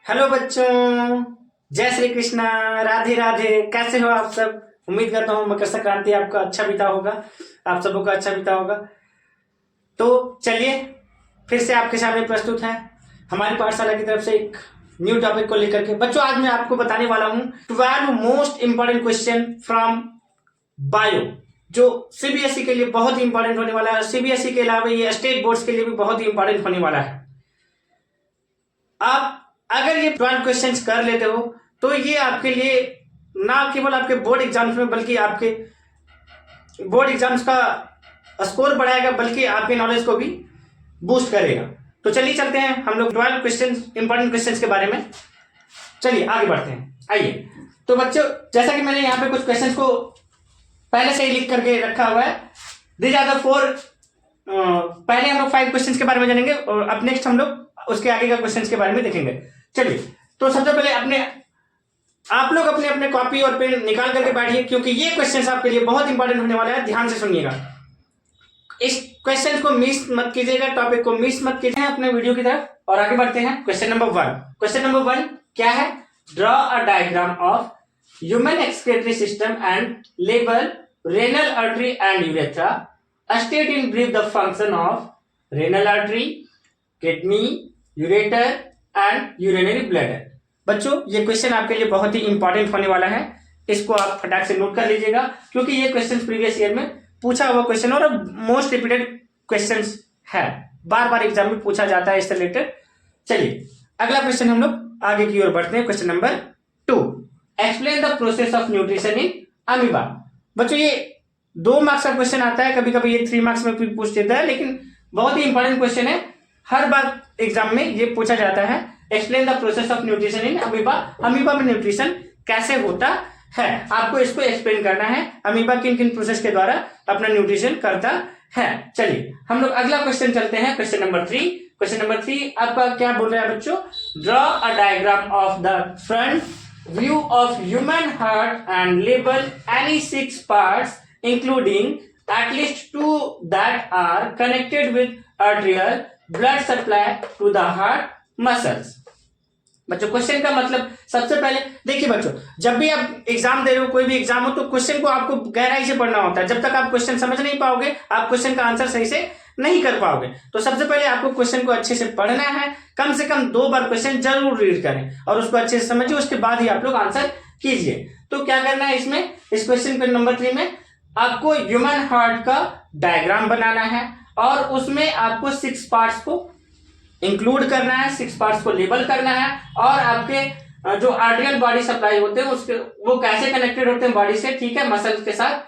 Hello बच्चों, जय श्री कृष्णा, राधे राधे। कैसे हो आप सब? उम्मीद करता हूँ मकर संक्रांति आपका अच्छा बीता होगा, आप सबों का अच्छा बीता होगा। तो चलिए फिर से आपके सामने प्रस्तुत है हमारी पाठशाला की तरफ से एक न्यू टॉपिक को लेकर के। बच्चों, आज मैं आपको बताने वाला हूँ 12 most important question from bio, जो सीबीएसई के लिए बहुत ही इंपॉर्टेंट होने वाला है। सीबीएसई के अलावा ये स्टेट बोर्ड्स के लिए भी बहुत ही इंपॉर्टेंट होने वाला है। आप अगर ये 12 क्वेश्चंस कर लेते हो तो ये आपके लिए ना केवल आपके बोर्ड एग्जाम्स में बल्कि आपके बोर्ड एग्जाम्स का स्कोर बढ़ाएगा, बल्कि आपके नॉलेज को भी बूस्ट करेगा। तो चलिए चलते हैं हम लोग 12 क्वेश्चंस, इंपॉर्टेंट क्वेश्चंस के बारे में। चलिए आगे बढ़ते हैं। आइए तो बच्चों, जैसा कि मैंने यहाँ पे कुछ क्वेश्चंस को पहले से ही लिख करके रखा हुआ है। These are the 4। पहले हम लोग 5 क्वेश्चंस के बारे में जानेंगे और अब नेक्स्ट हम लोग उसके आगे का क्वेश्चंस के बारे में देखेंगे। चलिए तो सबसे पहले आप लोग अपने अपने कॉपी और पेन निकाल करके बैठिए, क्योंकि ये क्वेश्चंस आपके लिए बहुत इंपॉर्टेंट होने वाला है। ध्यान से सुनिएगा, इस क्वेश्चन को मिस मत कीजिएगा, टॉपिक को मिस मत कीजिए अपने वीडियो की तरफ। और आगे बढ़ते हैं। Question number 1। क्वेश्चन नंबर 1 क्या है? Draw a diagram of human excretory system and label renal artery and urethra. State in brief the function of renal artery, kidney, ureter and urinary bladder. बच्चों, ये क्वेश्चन आपके लिए बहुत ही important होने वाला है। इसको आप फटाक से नोट कर लीजिएगा, क्योंकि ये क्वेश्चन प्रीवियस ईयर में पूछा हुआ क्वेश्चन और मोस्ट रिपीटेड क्वेश्चन है, बार बार एग्जाम में पूछा जाता है इससे रिलेटेड। चलिए अगला क्वेश्चन हम लोग आगे की ओर बढ़ते हैं। Question number 2, explain the process of nutrition in amoeba. बच्चों, ये 2 मार्क्स का क्वेश्चन आता है, कभी कभी ये 3 मार्क्स में भी पूछ देता है, लेकिन बहुत ही इंपॉर्टेंट क्वेश्चन है। हर बार एग्जाम में ये पूछा जाता है। Explain the process of nutrition in amoeba. Amoeba में न्यूट्रिशन कैसे होता है, आपको इसको एक्सप्लेन करना है। अमीबा किन किन प्रोसेस के द्वारा अपना न्यूट्रिशन करता है। चलिए हम लोग अगला क्वेश्चन चलते हैं। Question number 3। क्वेश्चन नंबर 3 आपका क्या बोल रहा है बच्चों? Draw a diagram of the front view of human heart and label any 6 parts including at least 2 that are connected with arterial blood supply to the heart muscles. बच्चों, question का मतलब सबसे पहले देखिए बच्चों, जब भी आप एग्जाम दे रहे हो, कोई भी एग्जाम हो, तो क्वेश्चन को आपको गहराई से पढ़ना होता है। जब तक आप क्वेश्चन समझ नहीं पाओगे, आप क्वेश्चन का आंसर सही से नहीं कर पाओगे। तो सबसे पहले आपको क्वेश्चन को अच्छे से पढ़ना है, कम से कम 2 बार क्वेश्चन जरूर रीड करें और उसको अच्छे से समझिए, उसके बाद ही आप लोग आंसर कीजिए। तो क्या करना है इसमें, इस क्वेश्चन पे नंबर 3 में आपको ह्यूमन हार्ट का डायग्राम बनाना है और उसमें आपको 6 पार्ट्स को इंक्लूड करना है, 6 पार्ट्स को लेबल करना है, और आपके जो आर्टेरियल बॉडी सप्लाई होते हैं उसके वो कैसे कनेक्टेड होते हैं बॉडी से, ठीक है, मसल्स के साथ,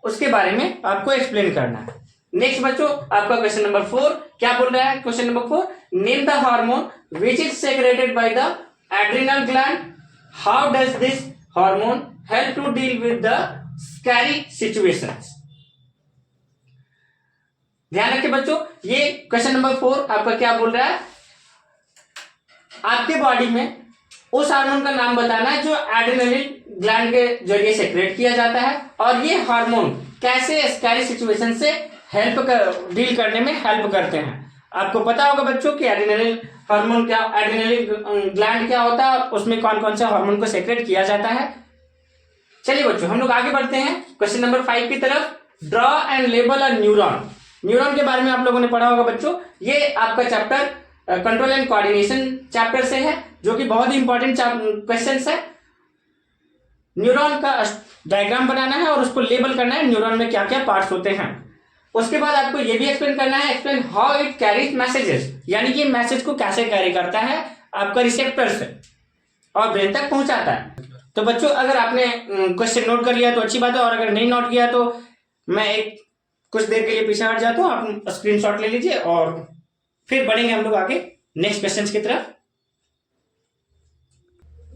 उसके बारे में आपको एक्सप्लेन करना है। नेक्स्ट बच्चों, आपका क्वेश्चन नंबर 4 क्या बोल रहा है? Question number 4, name the hormone which is secreted by the adrenal gland. How does this hormone help to deal with the scary situations. ध्यान रखिए बच्चों, ये क्वेश्चन नंबर 4 आपका क्या बोल रहा है? आपके बॉडी में उस हार्मोन का नाम बताना है जो एड्रेनलिन ग्लैंड के जरिए सेक्रेट किया जाता है, और ये हार्मोन कैसे स्कैरी सिचुएशन से डील करने में हेल्प करते हैं। आपको पता होगा बच्चों कि एड्रेनलिन हार्मोन क्या, एड्रेनलिन ग्लैंड क्या होता है, उसमें कौन कौन सा हार्मोन को सेक्रेट किया जाता है। चलिए बच्चों, हम लोग आगे बढ़ते हैं क्वेश्चन नंबर 5 की तरफ। Draw and label a neuron. Neuron के बारे में आप लोगों ने पढ़ा होगा बच्चों। ये आपका chapter control and coordination chapter से है, जो कि बहुत ही इंपॉर्टेंट क्वेश्चन है। न्यूरॉन का डायग्राम बनाना है और उसको लेबल करना है, न्यूरॉन में क्या क्या पार्ट्स होते हैं। उसके बाद आपको ये भी एक्सप्लेन करना है, explain how it carries messages, यानी कि मैसेज को कैसे कैरी करता है आपका रिसेप्टर से और ब्रेन तक पहुंचाता है। तो बच्चों, अगर आपने क्वेश्चन नोट कर लिया तो अच्छी बात है, और अगर नहीं नोट किया तो मैं एक कुछ देर के लिए पीछे हट जाता हूं, आप स्क्रीनशॉट ले लीजिए और फिर बढ़ेंगे हम लोग आगे नेक्स्ट क्वेश्चंस की तरफ।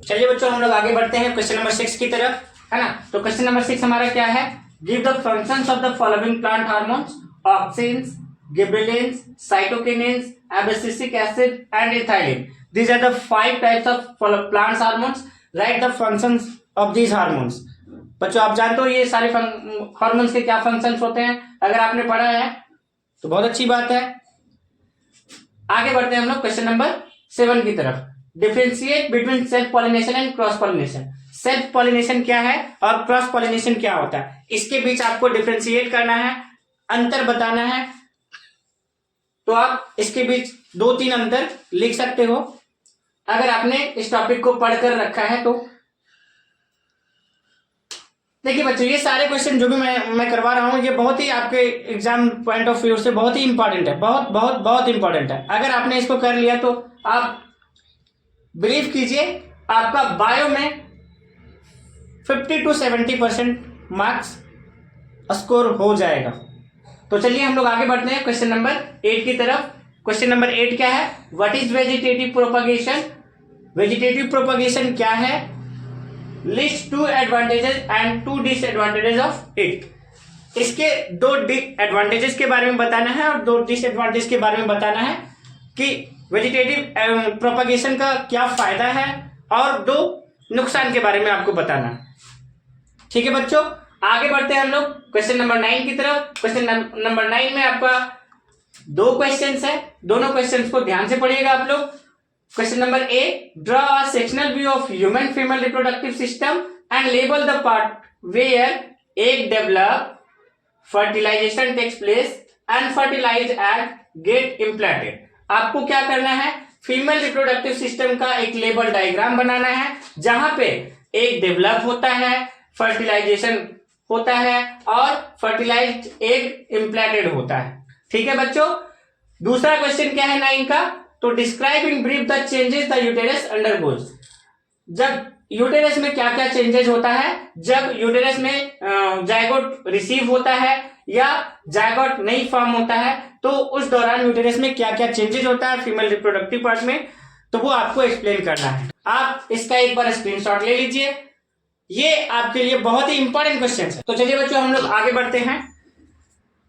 चलिए बच्चों, हम लोग आगे बढ़ते हैं क्वेश्चन नंबर 6 की तरफ, है ना। तो क्वेश्चन नंबर 6 हमारा क्या है? Give the functions of the following plant hormones, auxins, gibberellins, cytokinins, abscisic acid and ethylene. These are the 5 types of plants hormones. Right the functions of these hormones. बच्चों, आप जानते हो ये सारे हार्मोन्स के क्या फंक्शंस होते हैं? अगर आपने पढ़ा है तो बहुत अच्छी बात है। आगे बढ़ते हैं हम लोग क्वेश्चन नंबर 7 की तरफ। Differentiate between self pollination and cross pollination. Self pollination क्या है और क्रॉस पॉलिनेशन क्या होता है, इसके बीच आपको डिफरेंशिएट करना है, अंतर बताना है। तो आप इसके बीच 2-3 अंतर लिख सकते हो अगर आपने इस टॉपिक को पढ़कर रखा है तो। देखिए बच्चों, ये सारे क्वेश्चन जो भी मैं करवा रहा हूं, ये बहुत ही आपके एग्जाम पॉइंट ऑफ व्यू से बहुत ही इंपॉर्टेंट है, बहुत बहुत बहुत इंपॉर्टेंट है। अगर आपने इसको कर लिया तो आप बिलीव कीजिए आपका बायो में 50 to 70% मार्क्स स्कोर हो जाएगा। तो चलिए हम लोग आगे बढ़ते हैं क्वेश्चन नंबर 8 की तरफ। क्वेश्चन नंबर 8 क्या है? What is vegetative propagation? Vegetative propagation क्या है? List 2 advantages and 2 disadvantages of it. इसके 2 एडवांटेजेस के बारे में बताना है और 2 डिसएडवांटेज के बारे में बताना है कि वेजिटेटिव प्रोपगेशन का क्या फायदा है और 2 नुकसान के बारे में आपको बताना है। ठीक है बच्चों, आगे बढ़ते हैं हम लोग क्वेश्चन नंबर 9 की तरफ। क्वेश्चन नंबर 9 में आपका 2 क्वेश्चंस है, दोनों क्वेश्चंस को ध्यान से पढ़िएगा आप लोग। Question number A, draw a sectional view of human female reproductive system and label the part where egg develop, fertilisation takes place and fertilise egg get implanted. आपको क्या करना है? फीमेल रिप्रोडक्टिव सिस्टम का एक लेबल डायग्राम बनाना है जहां पे egg develop होता है, फर्टिलाइजेशन होता है और फर्टिलाइज्ड एग इम्प्लांटेड होता है। ठीक है बच्चों, दूसरा क्वेश्चन क्या है 9 का? तो describe in brief the changes the uterus undergoes. जब यूटेरस में क्या क्या चेंजेस होता है, जब यूटेरस में जायगोट रिसीव होता है या जायगोट नहीं फॉर्म होता है, तो उस दौरान यूटेरस में क्या क्या चेंजेस होता है फीमेल रिप्रोडक्टिव पार्ट में, तो वो आपको एक्सप्लेन करना है। आप इसका एक बार स्क्रीनशॉट ले लीजिए, ये आपके लिए बहुत ही इंपॉर्टेंट क्वेश्चन है। तो चलिए बच्चों हम लोग आगे बढ़ते हैं।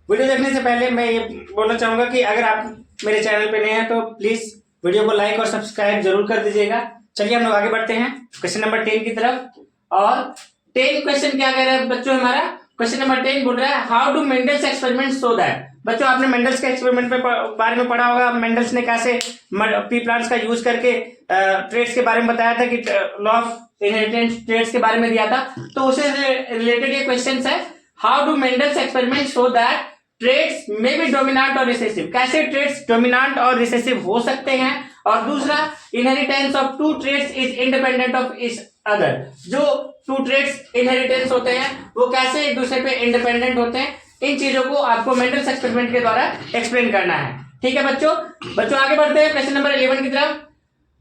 वीडियो देखने से पहले मैं ये बोलना चाहूंगा कि अगर आप मेरे चैनल पे नए हैं तो प्लीज वीडियो को लाइक और सब्सक्राइब जरूर कर दीजिएगा। चलिए हम लोग आगे बढ़ते हैं क्वेश्चन नंबर 10 की तरफ। और 10 क्वेश्चन क्या कह रहा है बच्चों हमारा? क्वेश्चन नंबर 10 बोल रहा है how do Mendel's experiment show that. बच्चों आपने मेंडल्स के एक्सपेरिमेंट बारे में पढ़ा होगा। मेंडल्स ने कैसे पी प्लांट्स का यूज करके ट्रेड्स के बारे में बताया था कि लॉ ऑफ इनहेरिटेंस ट्रेड्स के बारे में दिया था। तो उससे रिलेटेड ये क्वेश्चन है, how do Mendel's experiment show that traits में भी डोमिनेंट और रिसेसिव। कैसे ट्रेड्स डोमिनेंट और रिसेसिव हो सकते हैं। और दूसरा, inheritance of 2 traits is independent of each other. जो 2 ट्रेड्स इनहेरिटेंस होते हैं वो कैसे एक दूसरे पे इंडिपेंडेंट होते हैं, इन चीजों को आपको मेंडल्स एक्सपेरिमेंट के द्वारा एक्सप्लेन करना है। ठीक है बच्चों आगे बढ़ते हैं क्वेश्चन नंबर 11 की तरफ।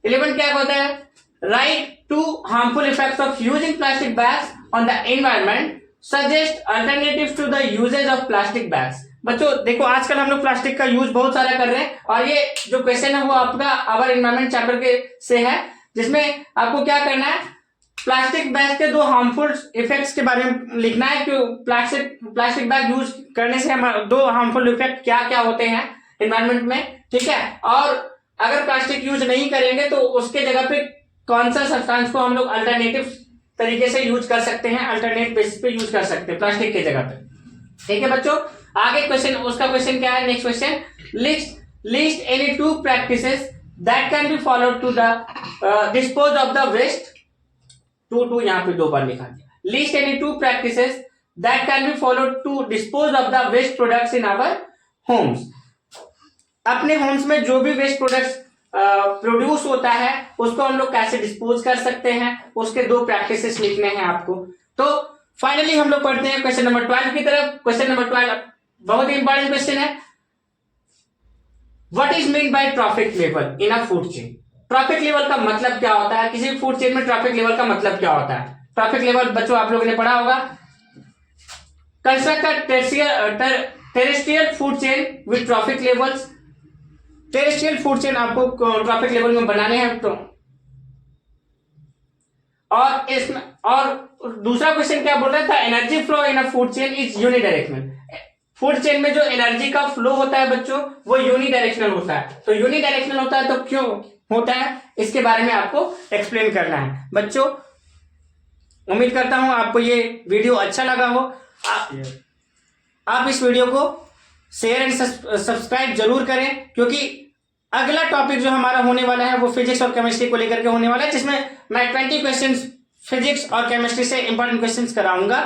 11 क्या होता है? Write 2 harmful effects of using plastic bags on the environment, suggest alternative to the usages of plastic bags. बच्चों देखो आजकल हम लोग प्लास्टिक का यूज बहुत सारा कर रहे हैं और ये जो क्वेश्चन है वो आपका आवर एनवायरमेंट चैप्टर के से है, जिसमें आपको क्या करना है, प्लास्टिक बैग के 2 हार्मफुल इफेक्ट्स के बारे में लिखना है कि प्लास्टिक बैग यूज करने से हम 2 हार्मफुल इफेक्ट क्या क्या होते हैं एनवायरमेंट में। ठीक है, और अगर प्लास्टिक यूज नहीं करेंगे तो उसके जगह पे कौन सा सब्सटेंस को हम लोग अल्टरनेटिव तरीके से यूज कर सकते हैं, अल्टरनेट बेसिस पे यूज कर सकते हैं प्लास्टिक के जगह पे। ठीक है बच्चों, आगे क्वेश्चन, उसका क्वेश्चन क्या है? Next question, list any 2 practices that can be followed to the dispose of the waste. 2 यहाँ पे 2 बार लिखा गया। List any 2 practices that can be followed to dispose of the waste products in our homes. अपने homes में जो भी waste products produce होता है उसको हम लोग कैसे डिस्पोज कर सकते हैं, उसके 2 प्रैक्टिसेस लिखने हैं आपको। तो फाइनली हम लोग पढ़ते हैं क्वेश्चन नंबर 12 की तरफ। क्वेश्चन नंबर 12 बहुत ही इंपॉर्टेंट क्वेश्चन है। What is mean by trophic level in a food chain. Trophic level का मतलब क्या होता है? किसी फूड चेन में ट्रॉफिक लेवल का मतलब क्या होता है? ट्रॉफिक लेवल बच्चों आप लोगों ने पढ़ा होगा। Construct terrestrial food chain with trophic levels. Terrestrial food chain आपको ट्रॉफिक लेवल में बनाने हैं। तो और इसमें और दूसरा क्वेश्चन क्या बोल रहा था? Energy flow in a food chain is unidirectional. Food chain में जो एनर्जी का फ्लो होता है बच्चों वो यूनिडायरेक्शनल होता है। तो यूनिडायरेक्शनल होता है तो क्यों होता है, इसके बारे में आपको एक्सप्लेन करना है। बच्चों उम्मीद करता हूं आपको ये वीडियो अच्छा लगा हो। आप इस वीडियो को शेयर एंड सब्सक्राइब जरूर करें, क्योंकि अगला टॉपिक जो हमारा होने वाला है वो फिजिक्स और केमिस्ट्री को लेकर के होने वाला है, जिसमें मैं 20 क्वेश्चंस फिजिक्स और केमिस्ट्री से इंपॉर्टेंट क्वेश्चंस कराऊंगा।